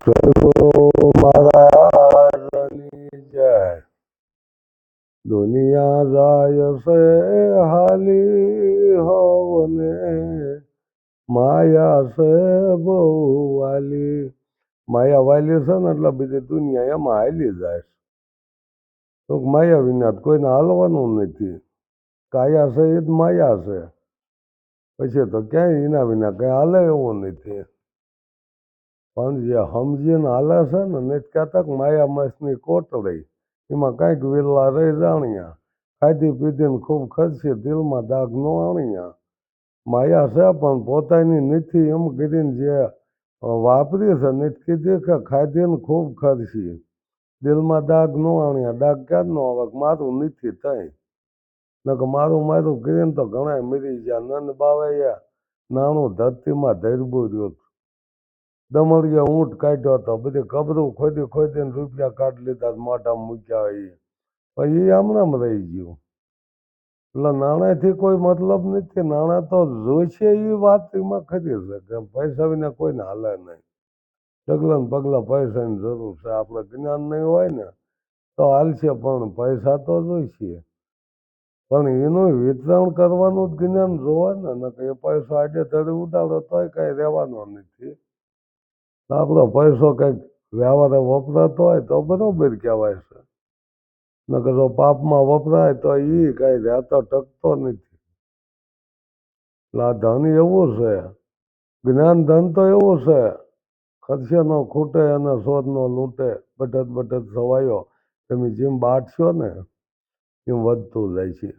સદગુરુ મહારાજની જય. દુનિયા જાય છે હાલી હોવને, માયા છે બહુ વાલી. માયા વાલી છે ને એટલે બધી દુનિયા એમાં હાલી જાય છે. તો માયા વિના કોઈને હાલવાનું નથી. કાયા છે એ જ માયા છે. પછી તો ક્યાંય એના વિના કઈ હાલે એવું નથી. પણ જે સમજીને હાલે છે ને નથી કહેતા કે માયા મસની કોટડી, એમાં કાંઈક વિરલા રહી જાણ્યા. ખાધી પીધીને ખૂબ ખર્ચી, દિલમાં દાગ નો આણ્યા. માયા છે પણ પોતાની નથી એમ કીધીને જે વાપરી છે નથી કીધી કે ખાધીને ખૂબ ખર્ચી, દિલમાં દાગ નો આણ્યા. દાગ ક્યાં નો આવે? મારું નથી તઈ નકે મારું મારું કરીને તો ઘણા મરી ગયા. નંદ બાવાએ નાણું ધરતીમાં ધરબું રહ્યું. દમડીએ ઊંટ કાઢ્યો હતો, બધી કબરું ખોદી ખોદીને રૂપિયા કાઢી લીધા, મોઢા મૂક્યા. પછી એ આમનામ રહી ગયું. એટલે નાણાંથી કોઈ મતલબ નથી. નાણાં તો જોઈશે એ વાત એમાં ખરી છે કે પૈસા વિના કોઈને હાલે નહીં. ડગલા ને પગલા પૈસાની જરૂર છે. આપણે જ્ઞાન નહીં હોય ને તો હાલશે, પણ પૈસા તો જોઈશે. પણ એનું વિતરણ કરવાનું જ જ્ઞાન જોવે ને એ પૈસો આડે ધડી ઉડાડો તોય કઈ રહેવાનો નથી. આપણો પૈસો કંઈક વ્યવહારે વપરાતો હોય તો બરોબર કહેવાય છે. નકર જો પાપમાં વપરાય તો એ કઈ રહેતો ટકતો નથી. એટલે આ ધન એવું છે, જ્ઞાન ધન તો એવું છે, ખર્ચે નો ખૂટે અને શોધ નો લૂંટે. બટત બટત સવાયો તમે જેમ બાટશો ને એમ વધતું જાય છે.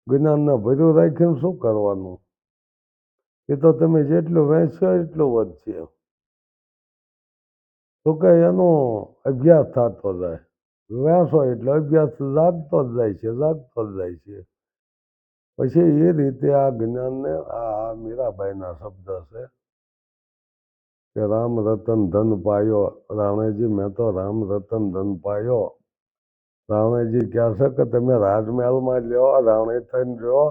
જ્ઞાનને ભર્યું રાખીને શું કરવાનું? એ તો તમે જેટલું વહેંચશો એટલું વધશે. તો કે એનો અભ્યાસ થતો જાય. વ્યાસો એટલે અભ્યાસ જાગતો જ જાય છે, જાગતો જ જાય છે. પછી એ રીતે આ જ્ઞાનને આ મીરાબાઈના શબ્દ છે કે રામ રતન ધન પાયો. રાવણજી મેં તો રામ રતન ધન પાયો. રાવણજી કહે છે કે તમે રાજમહેલમાં લ્યો, રાવણી થઈને રહ્યો,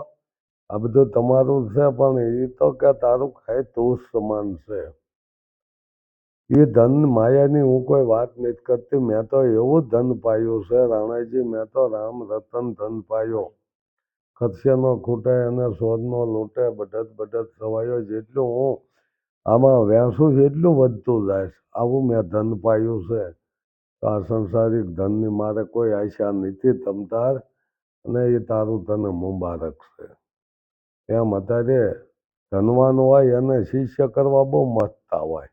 આ બધું તમારું છે, પણ એ તો કે તારું ખાય તું સમાન છે. એ ધન માયાની હું કોઈ વાત નથી કરતી. મેં તો એવું ધન પાયું છે રાણાજી, મેં તો રામ રતન ધન પાયો. ખર્ચે નો ખૂટે અને શોધ નો લૂંટે. બઢત બઢત સવાયો. જેટલું હું આમાં વ્યાસું છે એટલું વધતું જાય. આવું મેં ધન પાયું છે. તો આ સંસારિક ધનની મારે કોઈ આશા નથી તમતાર, અને એ તારું તને મુબારક છે. એમ અત્યારે ધનવાન હોય એને શિષ્ય કરવા બહુ મથતા હોય,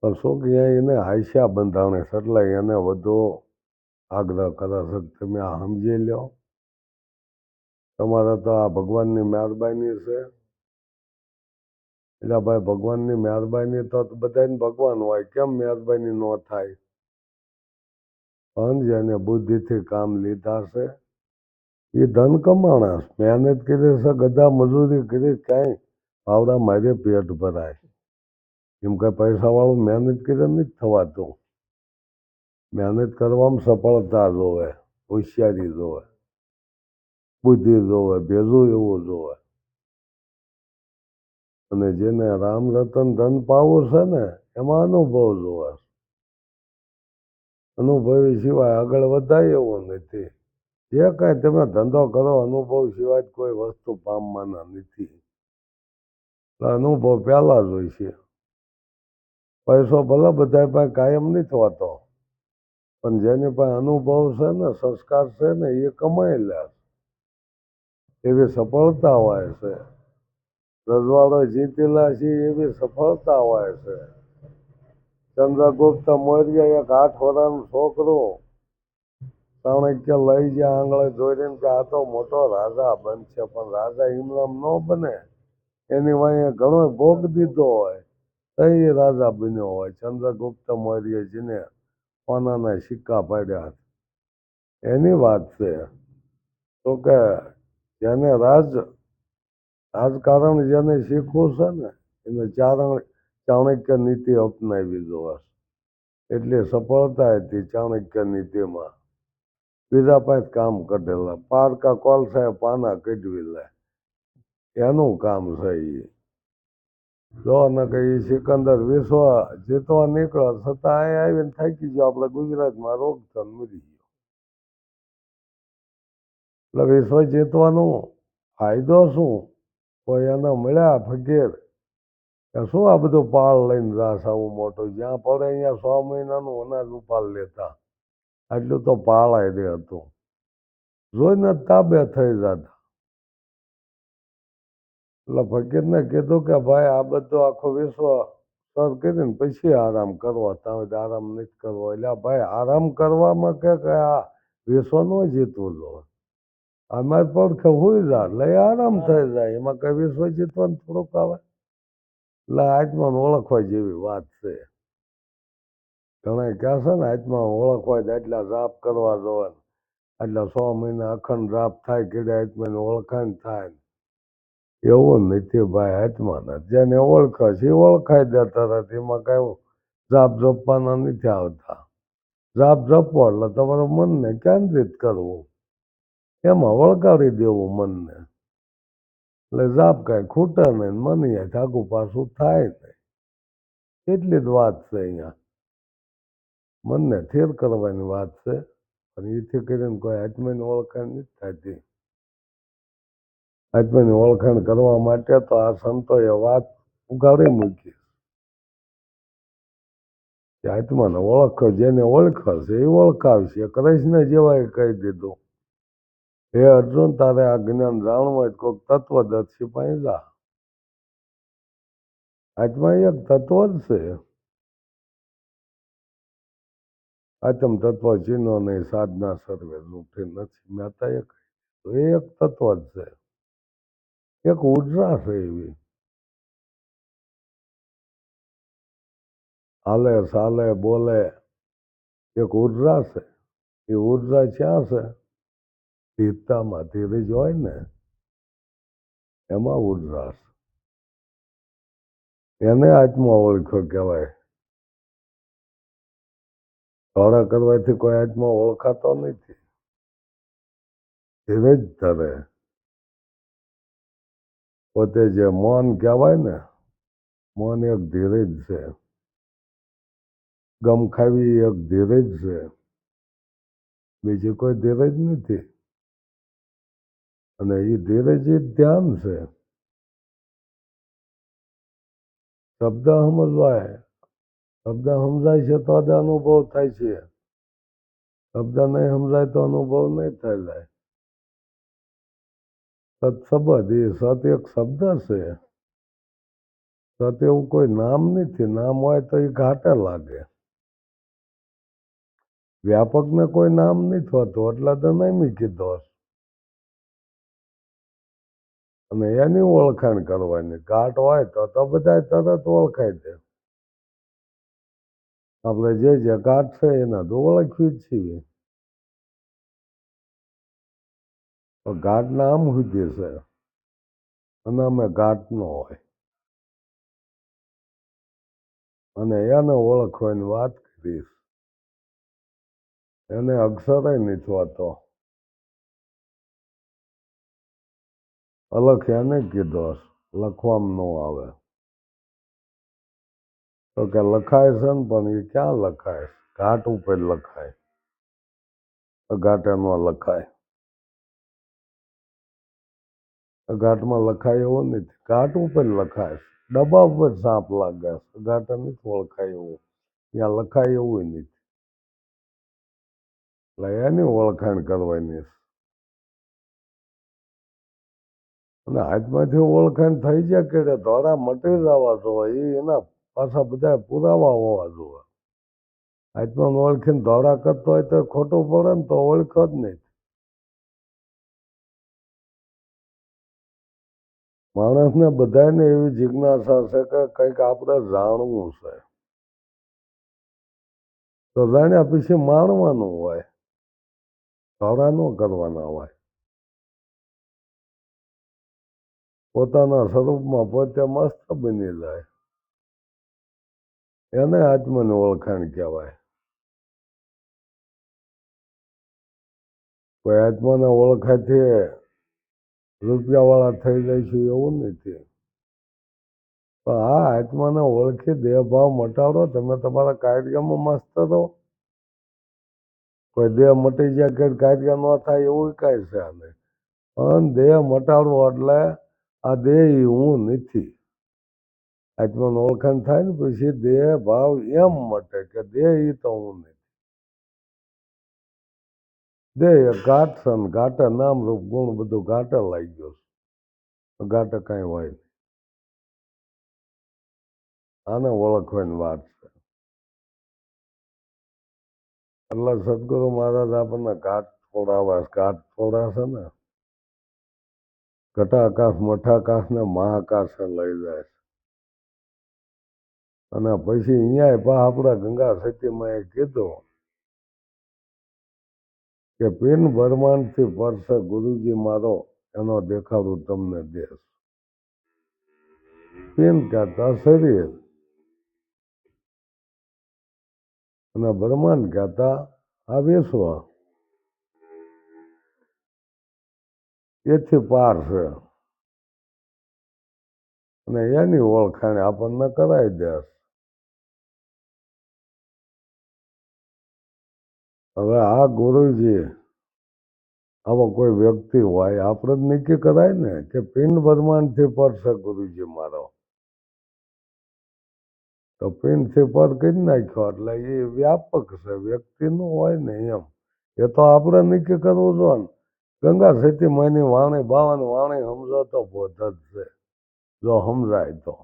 પણ શું કે એને આશા બંધાણે છે એટલે એને વધુ આગ્રહ કરે છે કે તમે આ સમજી લો. તમારે તો આ ભગવાનની મહેરબાની છે. એટલે ભાઈ ભગવાનની મહેરબાની તો બધાને ભગવાન હોય, કેમ મહેરબાની ન થાય? પણ જેને બુદ્ધિથી કામ લીધા છે એ ધન કમાણા. મહેનત કરી છે, ગધા મજૂરી કરી, કાંઈ આવડા મારે પેટ ભરાય. એમ કઈ પૈસાવાળું મહેનત કરીને નથી થવાતું. મહેનત કરવામાં સફળતા જોવે, હોશિયારી જોવે, બુદ્ધિ જોવે, ભેજું એવું જોવે. અને જેને રામ રતન ધન પાવું છે ને એમાં અનુભવ જોવે. અનુભવી સિવાય આગળ વધાય એવું નથી. જે કાંઈ તમે ધંધો કરો અનુભવ સિવાય કોઈ વસ્તુ પામવાના નથી. અનુભવ પહેલા જ હોય છે. પૈસો ભલે બધા પાસે કાયમ નથી હોતો, પણ જેની પાસે અનુભવ છે ને, સંસ્કાર છે ને, એ કમાઈ લે. એવી સફળતા હોય છે. રજવાડો જીતી લે છે એવી સફળતા હોય છે. ચંદ્રગુપ્ત મૌર્ય એક 8 વર્ષનો છોકરો ચાણક્ય લઈ ગયા આંગળે દોરીને કે આ તો મોટો રાજા બનશે, પણ રાજા ઇમરામ ન બને. એની વાંહે ઘણો ભોગ દીધો હોય તો એ રાજા બન્યો હોય. ચંદ્રગુપ્ત મૌર્યજીને સોનાના સિક્કા પાડ્યા એની વાત છે. તો કે જેને રાજકારણ જેને શીખવું છે ને એને ચાણક્ય નીતિ અપનાવી જોવે. એટલી સફળતા હતી ચાણક્ય નીતિમાં. બીજા પાસે કામ કઢેલા, પારકા કોલસા પાના કઢવી લે, એનું કામ છે એ. જો ને કે ઈ સિકંદર વિશ્વ જીતવા નીકળ્યો છતાં અહીંયા આવીને થાકી ગયો આપણે ગુજરાતમાં રોગ થયો ને મરી ગયો. એટલે વિશ્વ જીતવાનો ફાયદો શું? કોઈ એને મળ્યા ફકીર કે શું આ બધું પાળ લઈને જાશ આવું મોટું, જ્યાં પડે અહીંયા 6 મહિનાનું અનાજ ઉપાડ લેતા, આટલું તો પાળાય દે હતું. જોઈને જ તાબે થઈ જતા. એટલે ફકીરને કીધું કે ભાઈ આ બધું આખું વિશ્વ સર કરીને પછી આરામ કરવો, તમે આરામ નથી કરવો. એટલે ભાઈ આરામ કરવામાં કે આ વિશ્વ નો જીતવું જોઈએ. આમાં પડખે હોઈ જાય એટલે આરામ થઈ જાય, એમાં કઈ વિશ્વ જીતવાનું થોડુંક આવે. એટલે આત્માને ઓળખવા જેવી વાત છે. ઘણા કહે છે ને આત્માને ઓળખવા જ એટલા જાપ કરવા જોઈએ, એટલે 6 મહિના અખંડ જાપ થાય કે આત્માની ઓળખાણ થાય. એવું નથી ભાઈ, આત્માને જેને ઓળખે છે એ ઓળખાઈ દેતા હતા. એમાં કઈ જાપ જપવાના નથી આવતા. જાપ જપો એટલે તમારા મનને કેન્દ્રિત કરવું, એમાં વળગાડી દેવું મનને. એટલે જાપ કાંઈ ખૂટે નહીં, મન અહીંયા આગુ પાછું થાય નહીં. એટલી જ વાત છે. અહીંયા મનને સ્થિર કરવાની વાત છે, પણ એથી કરીને કોઈ આત્માની ઓળખાણ નથી થતી. આત્માની ઓળખાણ કરવા માટે તો આ સંતોએ વાત ઉગાડી મૂકી કે આત્માને ઓળખો, જેને ઓળખશે એ ઓળખાવશે. કૃષ્ણ જેવાએ કહી દીધું, હે અર્જુન, તારે આ જ્ઞાન જાણવું હોય કોઈક તત્વદર્શી પાસે જા. આત્મા એક તત્વ જ છે. આત્મ તત્વ ચીનો નહીં, સાધના સર્વે રૂઠી નથી. મહેતાએ કહ્યું એ એક તત્વ જ છે, એક ઉર્જા છે. એવી હાલે ચાલે બોલે એક ઉર્જા છે. એ ઉર્જા ક્યાં છે? ધીરતામાં. ધીરજ હોય ને એમાં ઉર્જા છે. એને આત્મા ઓળખ્યો કહેવાય. ધોળા કરવાથી કોઈ આત્મા ઓળખાતો નથી. ધીરજ ધરે. પોતે જે મૌન કહેવાય ને, મૌન એક ધીરજ છે. ગમ ખાવી એક ધીરજ છે, બીજી કોઈ ધીરજ નથી. અને એ ધીરજ જ ધ્યાન છે. શબ્દ સમજવાય, શબ્દ સમજાય છે તો જ અનુભવ થાય છે. શબ્દ નહીં સમજાય તો અનુભવ નહીં થાય. સત્સબદ એ સત એક શબ્દ છે. સત એવું કોઈ નામ નથી. નામ હોય તો એ ઘાટે લાગે. વ્યાપકને કોઈ નામ નથી હોતું, એટલે તો નહીં કીધો. અને એની ઓળખાણ કરવાની. ઘાટ હોય તો બધા તરત ઓળખાય છે. આપણે જે ઘાટ છે એના તો ઓળખવી જ છીએ. તો ઘાટ નામ સુધી છે અને અમે ઘાટ નો હોય. અને એને ઓળખવાની વાત કરીશ. એને અક્ષરે નથી હોતો. અલખ એને કીધો લખવામાં ન આવે. તો કે લખાય છે ને, પણ એ ક્યાં લખાય? ઘાટ ઉપર લખાય, અઘાટે ન લખાય. અઘાટમાં લખાય એવું નથી. ઘાટ ઉપર લખાય. ડબ્બા ઉપર સાપ લાગે, અઘાટે નથી ઓળખાય એવું. ત્યાં લખાય એવું નથી. એટલે એની ઓળખાણ કરવાની. અને હાથમાંથી ઓળખાણ થઈ જાય કે ધોળા મટી જવા જોઈએ, એના પાછા બધા પુરાવા હોવા જોઈએ. હાથમાં ઓળખીને ધોળા કરતો હોય તો ખોટું પડે ને, તો ઓળખો જ નહીં. માણસને બધાને એવી જિજ્ઞાસા છે કે કંઈક આપણે જાણવું છે. તો જાણ્યા પછી માણવાનું હોય, ધોળા ન કરવાના હોય. પોતાના સ્વરૂપમાં પોતે મસ્ત બની જાય, એને આત્માની ઓળખાણ કહેવાય. કોઈ આત્માને ઓળખાથી રૂપિયાવાળા થઈ જાય છે એવું નથી. પણ આ આત્માને ઓળખી દેહભાવ મટાડો. તમે તમારા કાર્યમાં મસ્ત રહો. કોઈ દેહ મટી જાય કે કાર્ય ન થાય એવું કાંઈ છે નહીં. પણ દેહ મટાડવો એટલે આ દેહ હું નથી. આત્માનું ઓળખાણ થાય ને પછી દેહ ભાવ એમ મટે કે દેહ એ તો હું નથી. દેહ ઘાટ છે ને ઘાટે નામ રૂપ ગુણ બધું ઘાટે લાગી ગયું છે. ઘાટે કાંઈ હોય નહીં. આને ઓળખવાની વાત છે. એટલે સદગુરુ મહારાજ આપણને ઘાટ છોડાવે. ઘાટ છોડાશે ને ઘટાકાશ મઠાકાશ ને મહાકાશે લઈ જાય છે. અને પછી અહીંયા આપણા ગંગા સતીમાં એ કીધું કે પિન બ્રહ્માંડથી પરસે ગુરુજી મારો એનો દેખાડું તમને દેશ. પિન કહેતા શરીર અને બ્રહ્માંડ કહેતા આ વિશ્વ. એથી પાર છે અને એની ઓળખાણ આપણને કરાવી દેશ. હવે આ ગુરુજી આવો કોઈ વ્યક્તિ હોય આપણે જ નક્કી કરાય ને કે પિંડ બ્રહ્માંડથી પર છે ગુરુજી મારો. તો પિંડથી પર કરી નાખ્યો એટલે એ વ્યાપક છે, વ્યક્તિ નું હોય ને એમ. એ તો આપણે નક્કી કરવું જોઈએ ને. ગંગા સતી માની વાણી 52 વાણી સમજો તો બોધ જ છે. જો સમજાય તો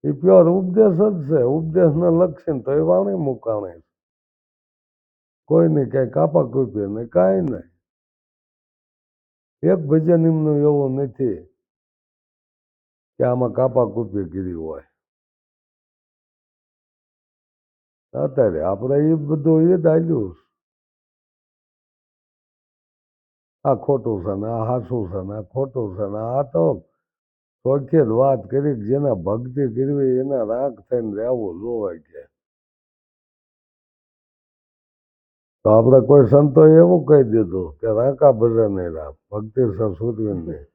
એ પ્યોર ઉપદેશ જ છે. ઉપદેશને લક્ષી તો એ વાણી મુકાણી. કોઈ નહીં કઈ કાપા કૂપ્યું નહીં, કાંઈ નહીં. એક ભજન એમનું એવું નથી કે આમાં કાપા કૂપી કરી હોય. અત્યારે આપણે એ બધું એ જ હાલ્યું. આ ખોટું છે ને આ હાસું છે ને આ ખોટું છે ને આ તો ચોખ્ખી જ વાત કરી. જેને ભક્તિ કરવી એને રાગ થઈને રહેવું જોવે કે. તો આપણે કોઈ સંતો એવું કહી દીધું કે રાંકા ભજે નહીં રામ ભક્તિ છે સૂરવીર નહીં.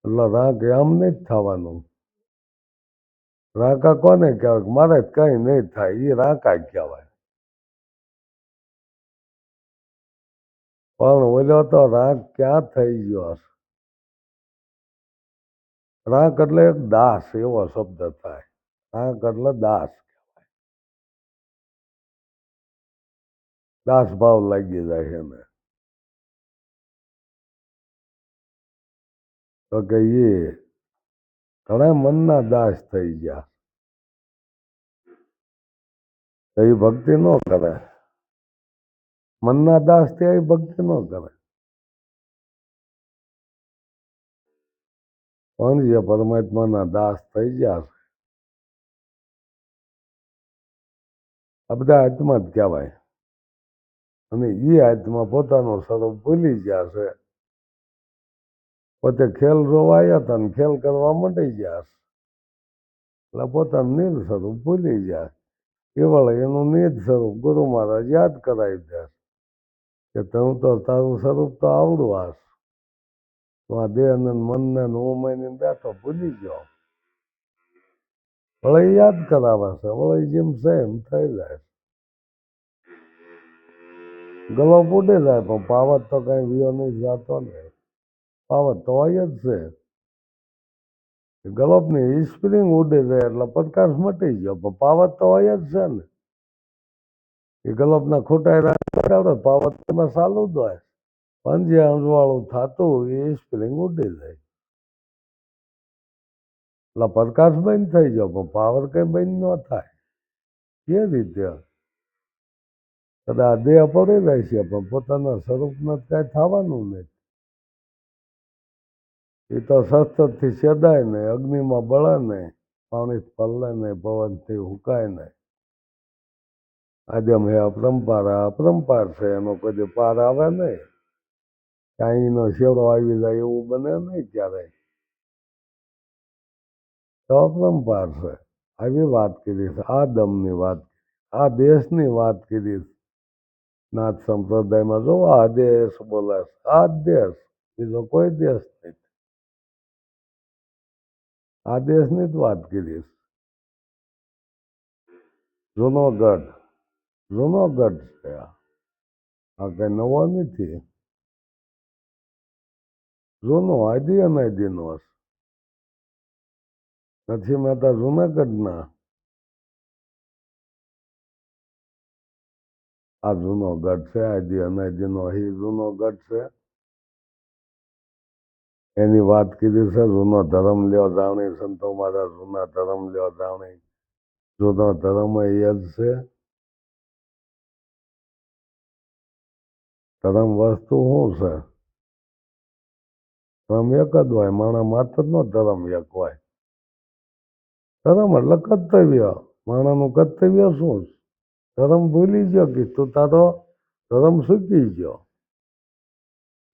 એટલે રાંક આમ નહીં જ થવાનું. રાંકા કોને કહેવાય? મારે કઈ નહીં થાય એ રાંકા કહેવાય. પણ ઓલો તો રાંક ક્યાં થઈ ગયો? રાંક એટલે એક દાસ એવો શબ્દ થાય. રાંક એટલે દાસ. દાસ ભાવ લાગી જાય એને. તો કે એ ઘણા મનના દાસ થઈ ગયા. તો એ ભક્તિ ન કરે. મનના દાસ ત્યાં એ ભક્તિ ન કરે. પણ જે પરમાત્માના દાસ થઈ ગયા છે આ બધા આત્મા જ કહેવાય. અને એ આત્મા પોતાનું સ્વરૂપ ભૂલી ગયા છે. પોતે ખેલ જોવા આવ્યા હતા ને ખેલ કરવા માંડી ગયા છે. એટલે પોતાનું નીલ સ્વરૂપ ભૂલી ગયા. કેવળ એનું નિજ સ્વરૂપ ગુરુ મહારાજ યાદ કરાવી દે કે તું તો તારું સ્વરૂપ તો આવડું આસ. તો આ દેહ ને મનને હું મહિને બેઠો ભૂલી ગયો. વળે યાદ કરાવે છે. વળે જેમ છે એમ થઈ જાય. ગલોપ ઉડી જાય પણ પાવત તો કઈ વિયો નહીં જતો ને. પાવત તો હોય જ છે. ગલોપની સ્પ્રિંગ ઉડી જાય એટલે પ્રકાશ મટી ગયો પણ પાવત તો હોય જ છે ને. એ ગલોપના ખૂટાય પાવત એમાં ચાલુ જ હોય. પણ જે અંજવાળું થતું એ સ્પ્રિંગ ઉડી જાય. એટલે પ્રકાશ બંધ થઈ ગયો પણ પાવર કઈ બંધ ન થાય. એ રીતે કદાચ દેહ પડી જાય છે પણ પોતાના સ્વરૂપમાં કઈ થવાનું નથી. એ તો શસ્ત્રથી છેદાય નહીં, અગ્નિમાં બળે નહીં, પાણી પલ્લે નહીં, પવનથી હુકાય નહીં. આદ્યમ હે અપરંપાર. આ અપરંપાર છે. એનો કોઈ પાર આવે નહીં. કાંઈનો શેડો આવી જાય એવું બને નહીં ક્યારેય. તો અપરંપાર છે. આવી વાત કરી છે. આ દમની વાત, આ દેશની વાત કરી. નાથ સંપ્રદાયમાં જો આ દેશ બોલે, આ દેશ, બીજો કોઈ દેશ નહીં. આ દેશની જ વાત કરીશ. જૂનો ગઢ જૂનો ગઢ છે આ કઈ નવો નથી. જૂનો આદિ અનાદિનો છે. નરસિંહ મહેતા જૂનાગઢના. આ જૂનો ગઢ છે, આદિ અનાદિનો એ જૂનો ગઢ છે. એની વાત કીધી છે. જૂનો ધર્મ લ્યો જાણી, સંતો મારા જૂના ધર્મ લ્યો જાણી. જૂનો ધર્મ એ જ છે. ધર્મ વસ્તુ શું છે? ધર્મ એક જ હોય, માણસ માત્ર નો ધર્મ એક હોય. ધર્મ એટલે કર્તવ્ય. માણસનું કર્તવ્ય શું છે? ધર્મ ભૂલી ગયો કે તું તારો ધર્મ શીખી ગયો.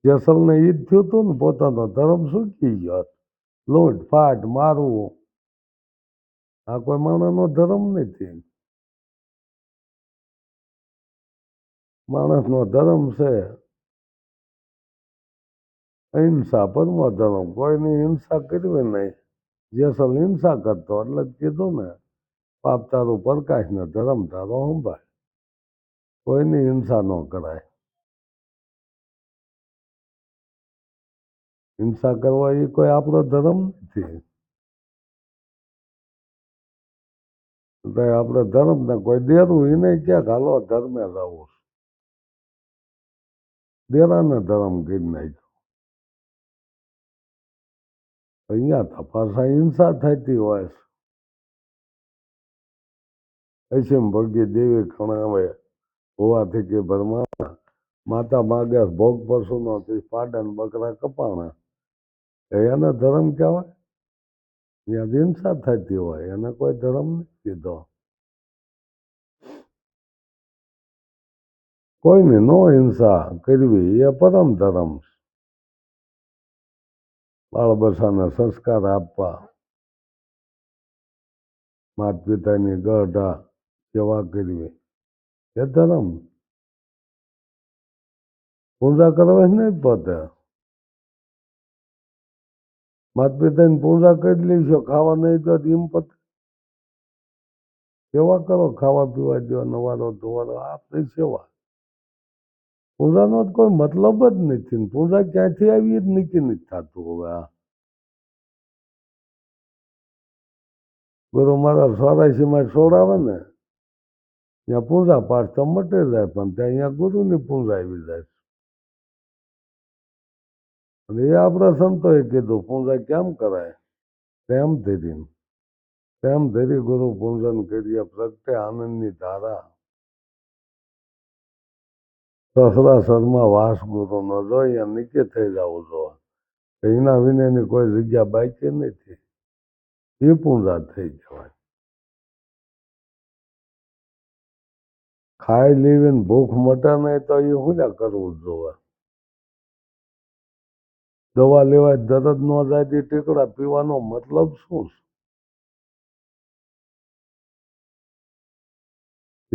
જેસલને ઈ જ થયું હતું ને, પોતાનો ધર્મ શીખી ગયો. લૂંટ ફાટ મારવું આ કોઈ માણસનો ધર્મ નથી. માણસનો ધર્મ છે અહિંસા, પરમો ધર્મ. કોઈની હિંસા કરવી નહીં. જેસલ હિંસા કરતો એટલે જ કીધું ને, પાપ તારું પ્રકાશ ને ધર્મ તારો સંભાળ. કોઈની હિંસા ન કરાય. હિંસા કરવા એ કોઈ આપણો ધર્મ નથી. આપણે ધર્મ ને કોઈ દેરું એને ક્યાંક હાલો ધર્મે જવું. દેરાને ધર્મ કરી નાખ્યો. અહીંયા તો પાછા હિંસા થતી હોય છે. અસીમ ભગી દેવી ખણાવે હોવાથી કે ભરમાણા. માતા માગે ભોગ પશુનો પાડન બકરા કપાણા. એને ધર્મ કહેવાય? ત્યાં હિંસા થતી હોય એને કોઈ ધર્મ નથી કીધો. કોઈને નો હિંસા કરવી એ પરમ ધર્મ. બાળ બચ્ચાને સંસ્કાર આપવા, માતા પિતાની ગઢ સેવા કરવી એ ધર્મ. પૂજા કરવા જ નહીં પોતે. માતા પિતાની પૂજા કરી લઈશો, ખાવા નહીં તો એમ પતે. સેવા કરો, ખાવા પીવા દો, નવારો ધોવારો, આપણી સેવા. પૂજાનો તો કોઈ મતલબ જ નથી. પૂજા ક્યાંથી આવી જ નક્કી નથી થતું હવે. આ ગુરુ મહારાજ 84માં છોડાવે ને ત્યાં પૂજા પાઠ તો મટી જાય, પણ ત્યાં અહીંયા ગુરુની પૂજા આવી જાય. અને એ આપણા સંતોએ કીધું પૂજા કેમ કરાય? તેમ ધરી. તેમ ધરી ગુરુ પૂજન કરીએ, પ્રગટે આનંદની ધારા. સસરાસરમાં વાસ ગુરુ ન જોઈએ, નીચે થઈ જવું જોઈએ. એના વિનાની કોઈ જગ્યા બાકી નથી. એ પૂજા થઈ જવાય. ખાઈ લેવીને ભૂખ મટે નહીં તો એ શું કરવું જોવે? દવા લેવાય દરદ ન જાય તે ટીકડા પીવાનો મતલબ શું છે?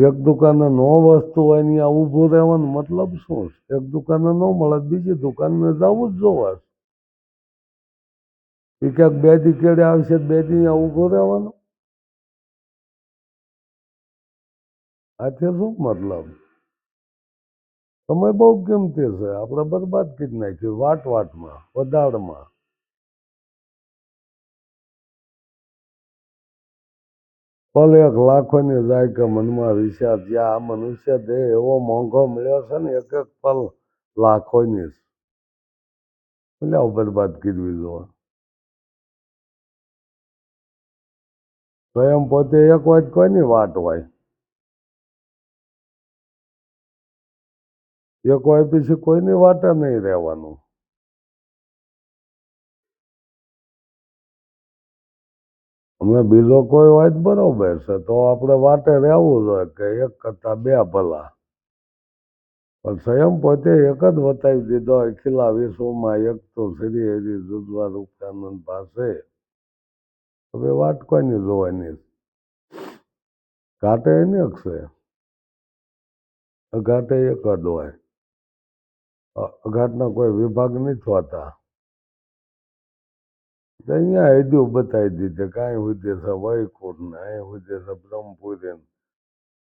એક દુકાને નો વસ્તુ હોય ને ત્યાં ઊભું રહેવાનો મતલબ શું છે? એક દુકાને ન મળે બીજી દુકાને જવું જ જોવે. એ ક્યાંક બે દી કેડે આવશે, બે દી ત્યાં ઊભું રહેવાનું. આથી શું મતલબ? સમય બહુ કિંમતી છે. આપણે બરબાદ કરી નાખ્યું વાટમાં વધારમાં. પલ એક લાખોની જાય કે મનમાં વિચાર. જ્યાં આ મનુષ્ય દેહ એવો મોંઘો મળ્યો છે ને, એક એક પલ લાખોની એટલે બરબાદ કરવી જોવે. સ્વયં પોતે એક વાત કોઈની વાટ હોય. એક હોય પછી કોઈની વાટે નહીં રહેવાનું. અમે બીજો કોઈ હોય બરોબર છે તો આપણે વાટે રહેવું જોઈએ કે એક કરતા બે ભલા. પણ સ્વયં પોતે એક જ બતાવી દીધો અખિલા વિશ્વમાં એક તો શ્રી હરિ જુદવા રૂપાનંદ પાસે. હવે વાત કોઈની જોવાની? ઘાટે એની અક્ષે અઘાટે એક જ હોય. અઘાટના કોઈ વિભાગ નથી હોતા. તો અહીંયા હેદ્યું બતાવી દીધે કે અહીં સુધી છે વૈકુંઠ ને અહીં સુધી છે બ્રહ્મપુરી ને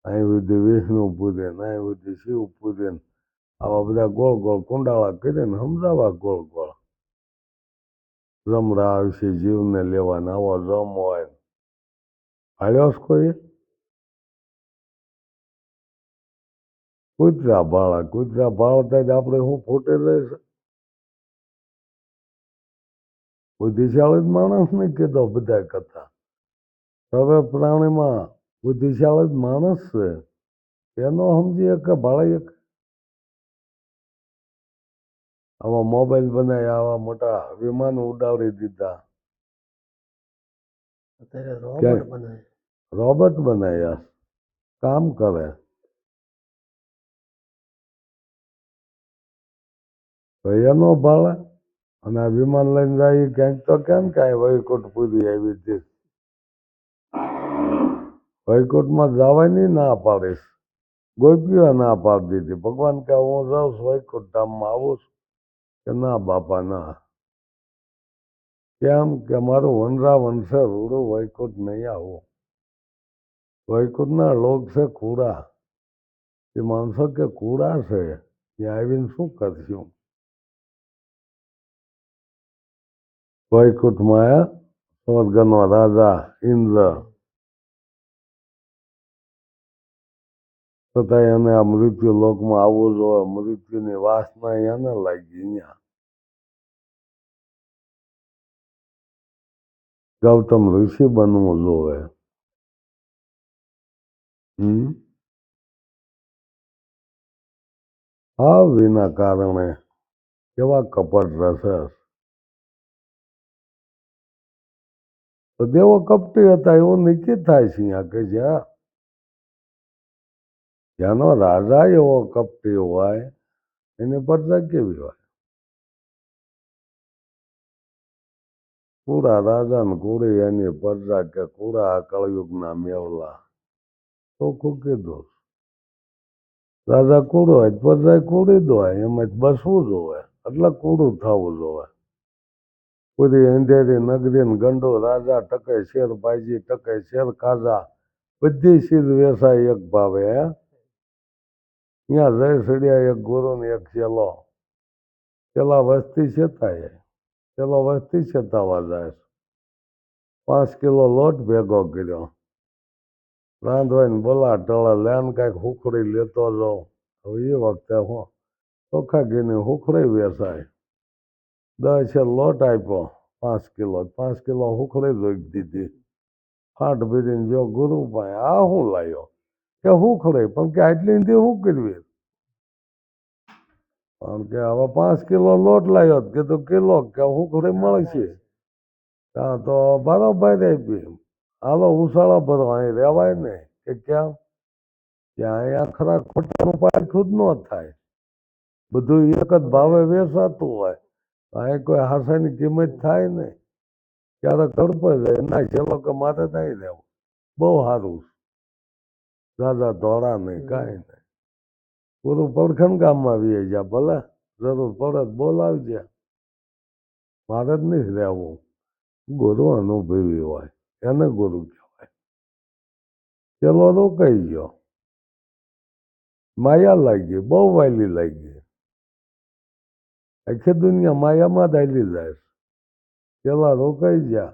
અહીં સુધી વિષ્ણુપુરી ને અહીં સુધી શિવપુરી ને આવા બધા ગોળ ગોળ કુંડાળા કરીને સમજાવવા ગોળ ગોળ રમરા આવશે જીવને લેવાના આવો રમ હોય હાલ્યો છે કોઈ કૂતરા ભાળતા જ આપણે શું ફૂટે રહીશ બુદ્ધિશાળી જ માણસ ને કીધો બધા કરતા હવે પ્રાણીમાં બુદ્ધિશાળી જ માણસ છે એનો સમજીએ કે ભાળીએ આવા મોબાઈલ બનાવ્યા આવા મોટા વિમાન ઉડાડી દીધા રોબોટ બનાવ્યા કામ કરે તો એનો ભાળે અને આ વિમાન લઈને જાય ક્યાંક તો કેમ કાંઈ વૈકુંઠ પૂરી આવી હતી વૈકુંઠમાં જવાની ના પાડીશ ગોપીઓ ના પાડી દીધી ભગવાન કે હું જાઉં છું વૈકુંઠ ધામમાં આવું છું કે ના બાપા ના કેમ કે મારું વનરા વંશે રૂડું વૈકુંઠ નહીં આવું વૈકુંઠના લોક છે કુડા એ માણસો કે કુડા છે ત્યાં આવીને શું કરશું વૈકુંઠમાં સ્વર્ગનો રાજા ઇન્દ્ર છતાં એને આ મૃત્યુ લોકમાં આવવું જોઈએ મૃત્યુની વાસના એને લાગી અહીંયા ગૌતમ ઋષિ બનવું જોવે આ વિના કારણે કેવા કપટ રસે તો દેવો કપટી હતા એવું નિશ્ચિત થાય છે અહીંયા કે જ્યાંનો રાજા એવો કપટી હોય એની પ્રજા કેવી હોય કુડા રાજા ને કુડી એની પ્રજા કે કુડા કળયુગના મેવલા ચોખ્ખું કીધું રાજા કુડો હોય પ્રજા કુડી જ હોય એમાં બસવું જોવે એટલે કુડું થવું જોવે પૂરી અંધેરી નગરી ને ગંડો રાજા ટકે શેર ભાઈજી ટકે શેર ખાજા બધી સીધ વેસાય એક ભાવે અહીંયા જય સડિયા એક ગુરુ ને એક ચેલો પેલા વસ્તી છેતાય પેલો વસ્તી છેતાવા જાય 5 કિલો લોટ ભેગો કર્યો રાંધવાને બોલા ટળા લેન કાંઈક હુખડી લેતો જાઉં હવે એ વખતે હું ચોખ્ખા ઘીની હુખડી વેસાય 10 લોટ આપ્યો 5 કિલો હુખડી રોકી દીધી ફાટ ભીરીને જો ગુરુ પાસે આ હું લાવ્યો કે હુખડી પણ કે આટલી નથી શું કરવી કારણ કે હવે 5 કિલો લોટ લાવ્યો કીધું કિલો કે હુખડી મળશે ત્યાં તો બરોબર આપી હાલો ઉછાળો ભરો અહીં રહેવાય ને કે કેમ ત્યાં અહીંયા ખરા ખોટાનું પારખું જ ન થાય બધું એક જ ભાવે વેચાતું હોય અહીં કોઈ હાસાની કિંમત થાય ને ક્યારેક તડપો જાય ના ચલો કે મારે નહીં રહેવું બહુ સારું દાદા ધોળા નહીં કાંઈ નહીં પૂરું પડખમ ગામમાં વીએ જા ભલે જરૂર પડે બોલાવજે મારે જ નહીં રહેવું ગુરુ અનુભવી હોય એને ગુરુ કહેવાય ચલો રોકાઈ ગયો માયા લાગી બહુ વાયલી લાગી આખી દુનિયા માયામાં જ આવેલી જાય પેલા રોકાઈ ગયા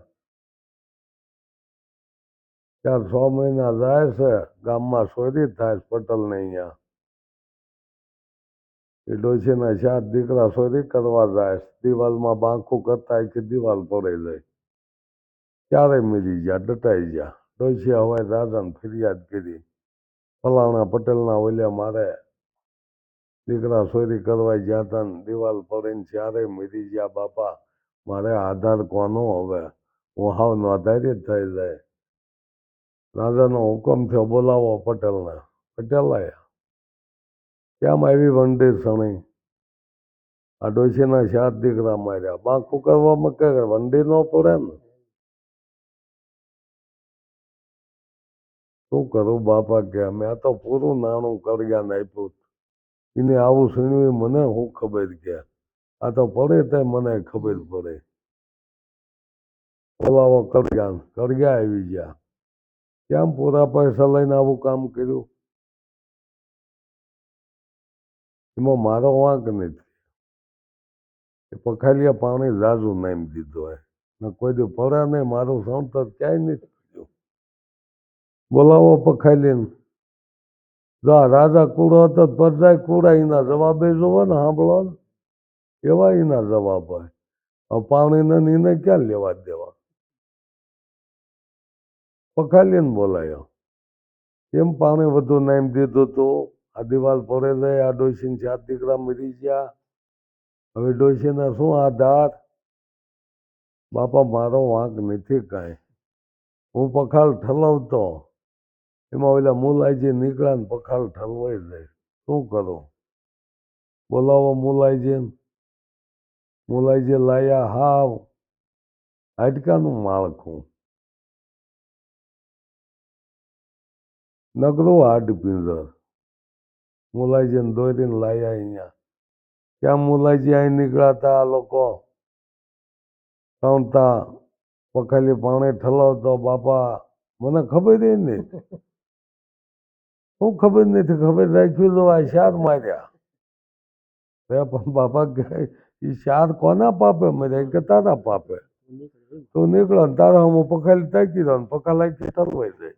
4-6 મહિના જાય છે ગામમાં ચોરી થાય પટેલને અહીંયા એ ડોશીના 4 દીકરા ચોરી કરવા જાય દિવાલમાં બાંખું કરતા કે દિવાલ પડી જાય ક્યારે મરી ગયા ડટાઈ ગયા ડોશી હવે રાજાને ફરિયાદ કરી ફલાણા પટેલના ઓલ્યા મારે દીકરા ચોરી કરવા ગયા હતા ને દિવાલ પડીને ક્યારે મરી ગયા બાપા મારે આધાર કોનો હવે હું હાવ નોંધારી જ થઈ જાય રાજાનો હુકમ થયો બોલાવો પટેલને પટેલ આયા કેમ આવી વંડી સણી આ ડોશીના 7 દીકરા માર્યા બાંખું કરવામાં કે વંડી ન પડે ને શું કરું બાપા કે મેં તો પૂરું નાણું કર્યાને આપ્યું એને આવું સુણ્યું મને શું ખબર કે આ તો પડે તે મને ખબર પડે બોલાવો કડિયા આવી ગયા. કેમ પૂરા પૈસા લઈને આવું કામ કર્યું? એમાં મારો વાંક નથી. એ પખાલિયા પાણી ઝાઝું નામી દીધો હોય ને કોઈ દી પડે નહીં. મારું સંતર ક્યાંય નથી થયું. બોલાવો પખાલીને. જો આ રાજા કુળો હતો પરજાય કુળા એના જવાબે જોવો ને સાંભળો ને એવા એના જવાબ હોય. હવે પાણીને એને ક્યાં લેવા દેવા? પખાલીને બોલાયો. કેમ પાણી વધુ નામી દીધું તું? આ દિવાલ પડે જાય. આ ડોશીને 4 દીકરા મરી ગયા. હવે ડોશીને શું આધાર? બાપા મારો વાંક નથી કાંઈ. હું પખાલ ઠલવતો, એમાં ઓલા મુલાઈજી નીકળ્યા ને પખાલ ઠલવાઈ જાય. શું કરું? બોલાવો મુલાઈજીને. મુલાઈજી લાયા હાવ હાડકાનું માળખું, નગરું હાડ પિંજર. મુલાઈજીને દોરીને લાયા અહીંયા. ક્યાં મુલાઈજી અહીં નીકળ્યા હતા આ લોકો ત્રણતા પખાલી પાણી ઠલાવતો. બાપા મને ખબર નહીં. શું ખબર નથી? ખબર રાખ્યું તો આ શાર માર્યા. પણ બાપા એ શાર કોના પાપે મર્યા કે તારા પાપે? તું નીકળો ને તારા હું પખાલી તાકી દો ને પખાલ આખી ઠલવાઈ જાય.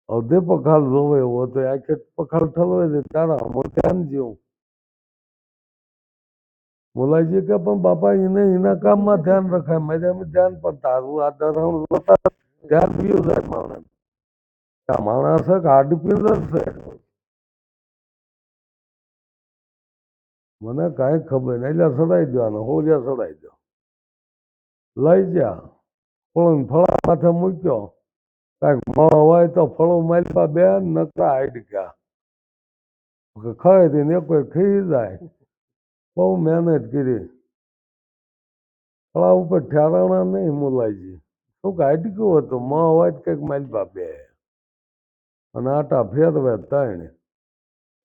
અડધે પખાલ જોવે એવો તો આખી પખાલ ઠલવાઈ જાય. તારા હું ધ્યાન જેવું. મુલાઈજી કે પણ બાપા એને એના કામમાં ધ્યાન રખાય. મારે એમ ધ્યાન પણ તારું આ ધરણ જોતા ધ્યાન પીયું જાય માણસ. આ માણસ હાડ પિંજર છે. મને કાંઈ ખબર નહીં. એટલે સડાઈ દેવાનો હોરિયા સડાઈ દો. લઈ જા ફળો ફળા માથે મૂક્યો. કાંઈક હોય તો ફળો માલપા બે નકરા હાડકા ખાઈ દઈને એક ખી જાય. બહુ મહેનત કરી. ફળા ઉપર ઠેરાણા નહીં મુલાઈજી. શું કે હાડકું હતું હોય કંઈક માલપા બે અને આટા ફેરવે ત્રણ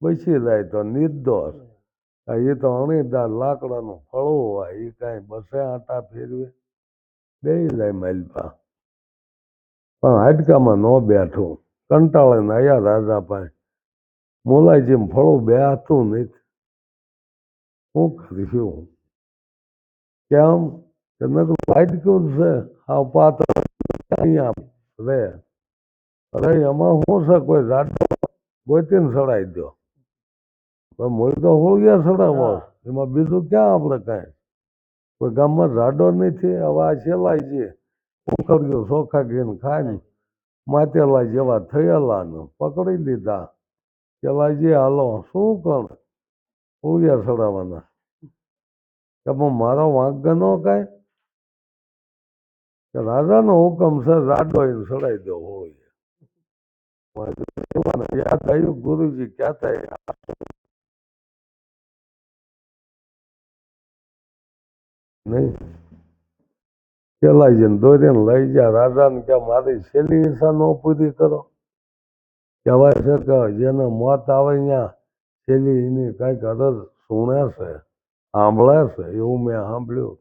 બેસી જાય તો નિર્દોષ. એ તો અણીદાર લાકડાનું ફળું હોય એ કાંઈ બસે આટા ફેરવે બે જાય માલપા. પણ હાડકામાં ન બેઠું. કંટાળે ને આયા રાજા પાસે. મુલાઈજી ફળું બેહતું નથી. શું કર્યું? કેમ કે નકરું હાડકું જ છે. આ પાત્ર અહીંયા રે અરે એમાં શું છે? કોઈ રાડો ગોતીને સડાઈ દો. મૂળ તો હોળિયા સડાવો. એમાં બીજું ક્યાં આપણે કાંઈ? કોઈ ગામમાં રાડો નથી. હવે આ છેલાઈ શું કર્યું? ચોખા ઘીને ખાઈને માતેલા જેવા થયેલા ને પકડી લીધા. છેલાઈજી હાલો શું કર હોળિયા સડાવવાના? કે પણ મારો વાંક ગનો કાંઈ? કે રાજાનો હુકમ છે રાડો એને સડાઈ દો હોળિયા. યાદ આવ્યું ગુરુજી ક્યાં થાય નહીં. છેલાઈજીને દોરીને લઈ ગયા. રાજાને કે મારી છેલ્લી ઈચ્છા ન પૂરી કરો. કહેવાય છે કે જેને મોત આવે ત્યાં છેલ્લી એની કાંઈક અરજ સુણે છે સાંભળે છે એવું મેં સાંભળ્યું.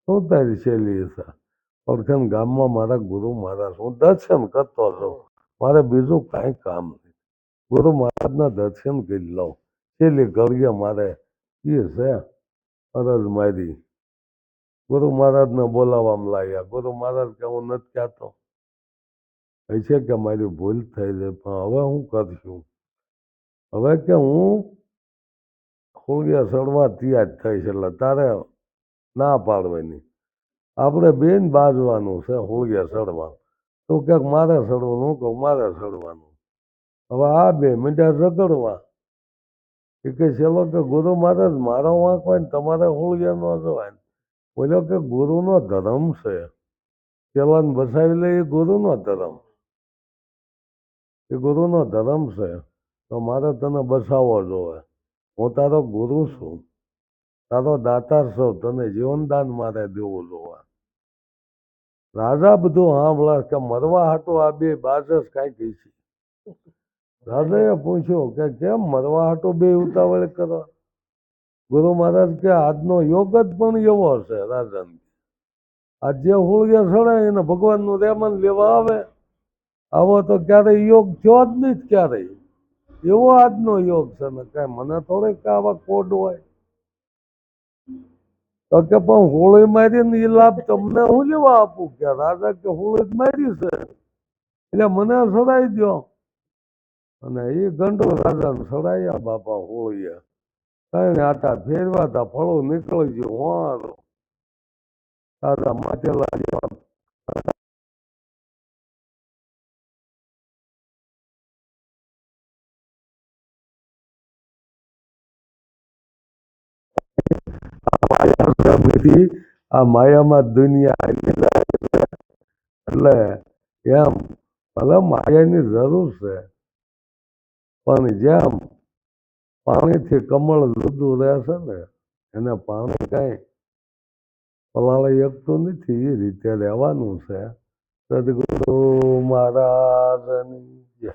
શું તારી છેલ્લી ઈચ્છા? પડખેન ગામમાં મારા ગુરુ મહારાજ હું દર્શન કરતો હતો. મારે બીજું કાંઈ કામ નહીં. ગુરુ મહારાજના દર્શન કરી લઉં. છેલ્લી ઘડીએ મારે એ છે અરજ મારી. ગુરુ મહારાજને બોલાવવામાં લાગ્યા. ગુરુ મહારાજ કે હું નથી કહેતો. છે કે મારી ભૂલ થઈ જાય પણ હવે હું કરશું? હવે કે હું હોળિયા સડવા તૈયાર થઈશ એટલે તારે ના પાડવાની. આપણે બેન બાજવાનું છે હોળિયા સડવાનું. તો ક્યાંક મારે સડવાનું હું કહું મારે સડવાનું. હવે આ બે મીંડા ઝઘડવા. એ કે ચલો કે ગુરુ મહારાજ મારો વાંક હોય ને તમારે હોળિયા ન જવાય. બોલ્યો કે ગુરુનો ધર્મ છે. પેલાને બસાવી લે એ ગુરુનો ધર્મ. એ ગુરુનો ધર્મ છે તો મારે તને બસાવવો જોઈએ. હું તારો ગુરુ છું, તારો દાતાર છું, તને જીવનદાન મારે દેવું જોઈએ. રાજા બધું સાંભળે કે મરવા હાટું આ બે બાજસ કાંઈ કહી છે. રાજાએ પૂછ્યું કે કેમ મરવા હાટું બે ઉતાવળ કરો? ગુરુ મહારાજ કે આજનો યોગ જ પણ એવો છે રાજાને. આ જે હોળીએ સડાય એને ભગવાનનું રેમન લેવા આવે. આવો તો ક્યારેય યોગ થયો જ નહીં ક્યારેય. એવો આજનો યોગ છે ને કાંઈ મને થોડીક આવા કોડ હોય. તો કે પણ હોળી મારી ને એ લાભ તમને હું લેવા આપું કે રાજા કે હોળી જ મારી છે એટલે મને સડાઈ દો. અને એ ગંડો રાજાને સડાયા બાપા હોળીએ. ત્રણ આટા ફેરવાતા ફળો નીકળી ગયું હોરો. રાજા માટેલા જેવા આ માયામાં દુનિયા હાલી જાય છે. એટલે એમ ભલે માયાની જરૂર છે પણ જેમ પાણીથી કમળ જુદું રહેશે ને એને પાણી કઈ પલાળી શકતું નથી. એ રીતે રહેવાનું છે. સદગુરુ મહારાજની જય.